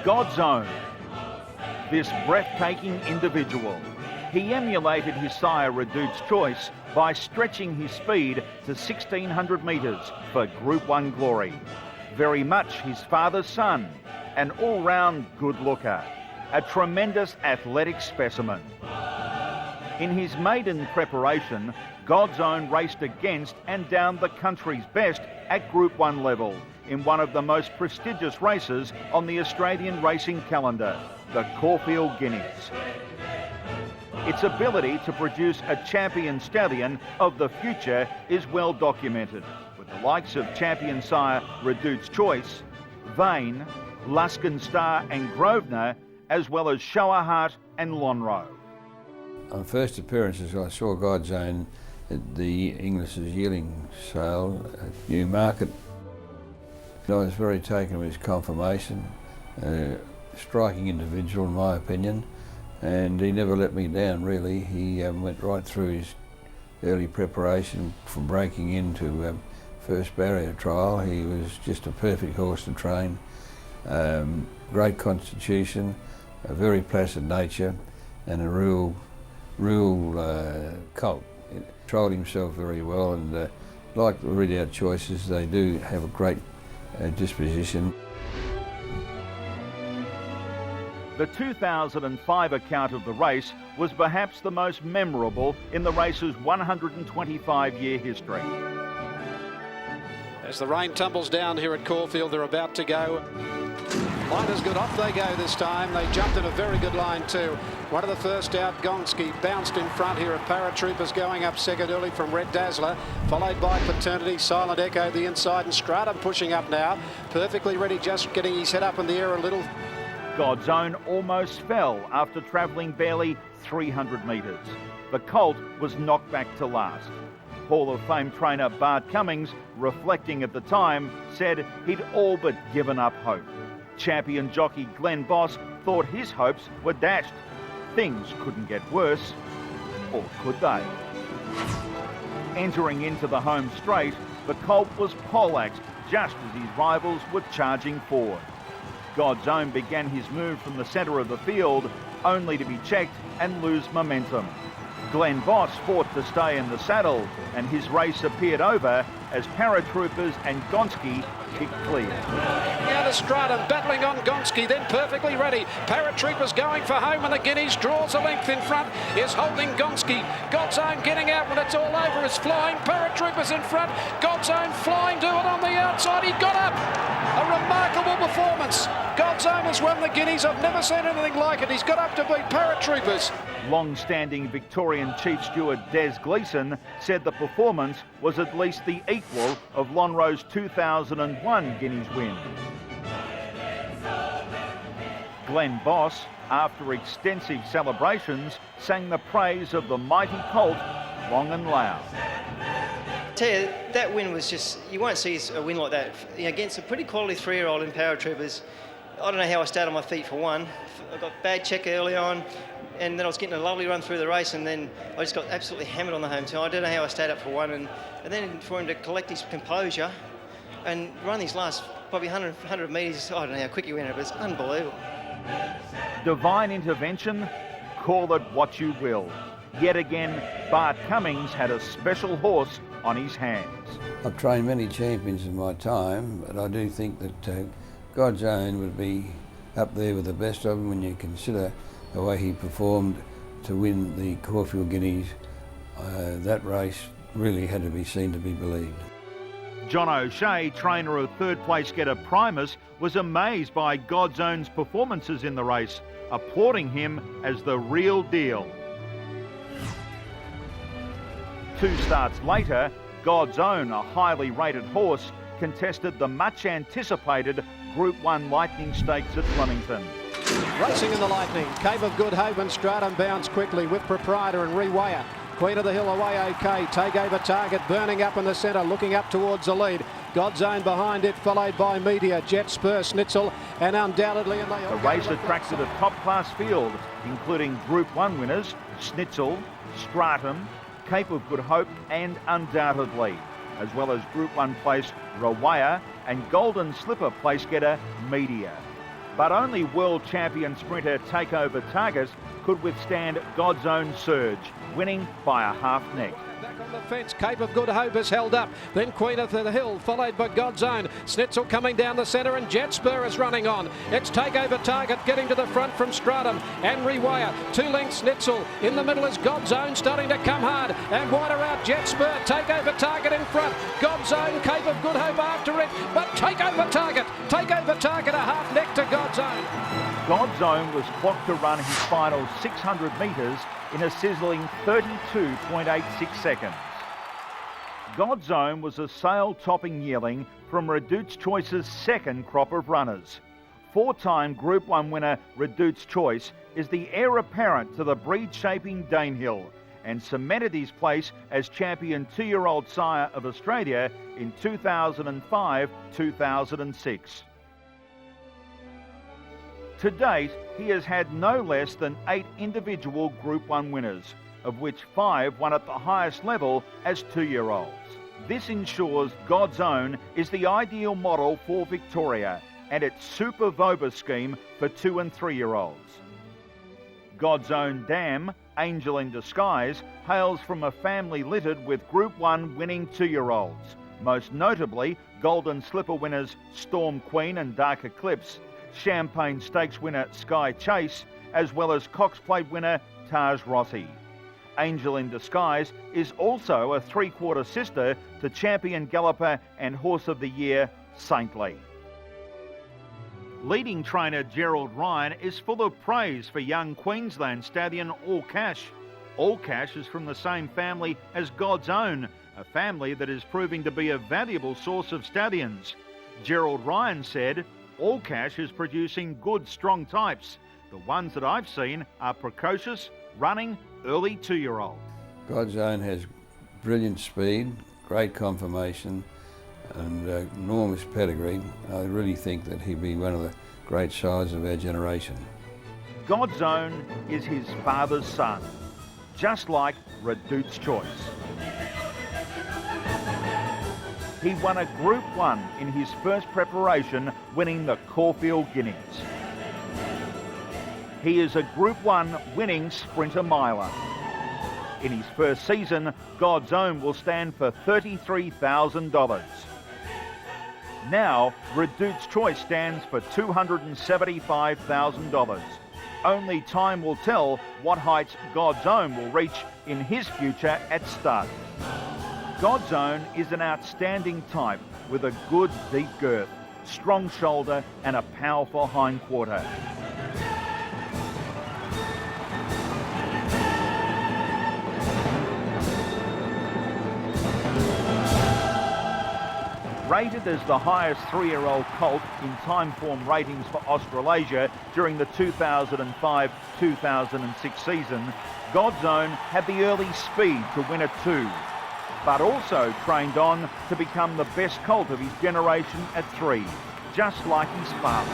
God's Own. This breathtaking individual. He emulated his sire Redoute's choice by stretching his speed to 1,600 metres for Group 1 glory. Very much his father's son, an all-round good looker, a tremendous athletic specimen. In his maiden preparation, God's Own raced against and down the country's best at Group 1 level in one of the most prestigious races on the Australian racing calendar, the Caulfield Guineas. Its ability to produce a champion stallion of the future is well documented, with the likes of champion sire Redoute's Choice, Vane, Luskin Star and Grosvenor, as well as Showerheart and Lonhro. On first appearances, I saw God's Own at the English's yearling sale at Newmarket. I was very taken with his conformation, striking individual in my opinion, and he never let me down really. He went right through his early preparation from breaking into first barrier trial. He was just a perfect horse to train, great constitution, a very placid nature, and a real colt. He controlled himself very well, and like the Redoute choices, they do have a great disposition. The 2005 account of the race was perhaps the most memorable in the race's 125-year history. As the rain tumbles down here at Caulfield, they're about to go. Line is good, off they go this time. They jumped in a very good line too. One of the first out, Gonski, bounced in front here at Paratroopers, going up second early from Red Dazzler, followed by Paternity, Silent Echo the inside, and Stratum pushing up now. Perfectly ready, just getting his head up in the air a little. God's Own almost fell after travelling barely 300 metres. The colt was knocked back to last. Hall of Fame trainer Bart Cummings, reflecting at the time, said he'd all but given up hope. Champion jockey Glenn Boss thought his hopes were dashed. Things couldn't get worse, or could they? Entering into the home straight, the colt was poleaxed just as his rivals were charging forward. God's Own began his move from the centre of the field, only to be checked and lose momentum. Glenn Boss fought to stay in the saddle, and his race appeared over as Paratroopers and Gonski kicked clear. Now to Stratum, battling on Gonski, then perfectly ready. Paratroopers going for home, and the Guineas draws a length in front, is holding Gonski. God's Own getting out when it's all over, is flying. Paratroopers in front, God's Own flying to it on the outside. He got up. A remarkable performance. God's Own has won the Guineas. I've never seen anything like it. He's got up to beat Paratroopers. Long-standing Victorian Chief Steward Des Gleeson said the performance was at least the equal of Lonhro's 2001 Guineas win. Glenn Boss, after extensive celebrations, sang the praise of the mighty colt long and loud. Tell you, that win was just, you won't see a win like that. You know, against a pretty quality 3-year-old in Paratroopers. I don't know how I stayed on my feet for one. I got bad check early on, and then I was getting a lovely run through the race, and then I just got absolutely hammered on the home turn. I don't know how I stayed up for one, and then for him to collect his composure and run these last probably 100 metres, I don't know how quick he went, but it's unbelievable. Divine intervention, call it what you will. Yet again, Bart Cummings had a special horse on his hands. I've trained many champions in my time, but I do think that God's Own would be up there with the best of them when you consider the way he performed to win the Caulfield Guineas. That race really had to be seen to be believed. John O'Shea, trainer of third place getter Primus, was amazed by God's Own's performances in the race, applauding him as the real deal. 2 starts later, God's Own, a highly rated horse, contested the much anticipated Group 1 Lightning Stakes at Flemington. Racing in the Lightning, Cape of Good Hope and Stratum bounds quickly with Proprietor and Reweigher. Queen of the Hill away okay, take over target, burning up in the centre, looking up towards the lead. God's Own behind it, followed by Meteor, Jet Spur, Schnitzel, and undoubtedly... The race attracted a top-class field, including Group 1 winners, Schnitzel, Stratum, Cape of Good Hope and Undoubtedly, as well as Group 1 place Reweigher and Golden Slipper place getter Meteor. but only world champion sprinter Takeover Target could withstand God's Own surge, winning by a half neck. Back on the fence, Cape of Good Hope is held up. Then Queen of the Hill, followed by God's Own. Schnitzel coming down the centre and Jet Spur is running on. It's Takeover Target getting to the front from Stratum and Rewire. 2 lengths Schnitzel. In the middle is God's Own starting to come hard. And wider out Jet Spur. Takeover Target in front. God's Own, Cape of Good Hope after it. But Takeover Target a half neck to God's Own. God's Own was clocked to run his final 600 metres in a sizzling 32.86 seconds. God's Own was a sale-topping yearling from Redoute's Choice's second crop of runners. 4-time Group 1 winner Redoute's Choice is the heir apparent to the breed-shaping Danehill and cemented his place as champion 2-year-old sire of Australia in 2005-2006. To date, he has had no less than 8 individual Group 1 winners, of which 5 won at the highest level as 2-year-olds. This ensures God's Own is the ideal model for Victoria and its Super Voba scheme for 2- and 3-year-olds. God's Own Dam, Angel in Disguise, hails from a family littered with Group 1 winning 2-year-olds, most notably Golden Slipper winners Storm Queen and Dark Eclipse, Champagne Stakes winner Sky Chase, as well as Cox Plate winner Taj Rossi. Angel in Disguise is also a 3/4 sister to champion galloper and horse of the year Saintly. Leading trainer Gerald Ryan is full of praise for young Queensland stallion All Cash. All Cash is from the same family as God's Own, a family that is proving to be a valuable source of stallions. Gerald Ryan said, "All Cash is producing good, strong types. The ones that I've seen are precocious, running, early 2-year-old." God's Own has brilliant speed, great conformation and enormous pedigree. I really think that he'd be one of the great sires of our generation. God's Own is his father's son, just like Redoute's Choice. He won a Group 1 in his first preparation, winning the Caulfield Guineas. He is a Group 1 winning sprinter miler. In his first season, God's Own will stand for $33,000. Now, Redoute's Choice stands for $275,000. Only time will tell what heights God's Own will reach in his future at stud. God's Own is an outstanding type with a good deep girth, strong shoulder and a powerful hindquarter. Rated as the highest 3-year-old colt in time form ratings for Australasia during the 2005-2006 season, God's Own had the early speed to win a 2, but also trained on to become the best colt of his generation at 3, just like his father.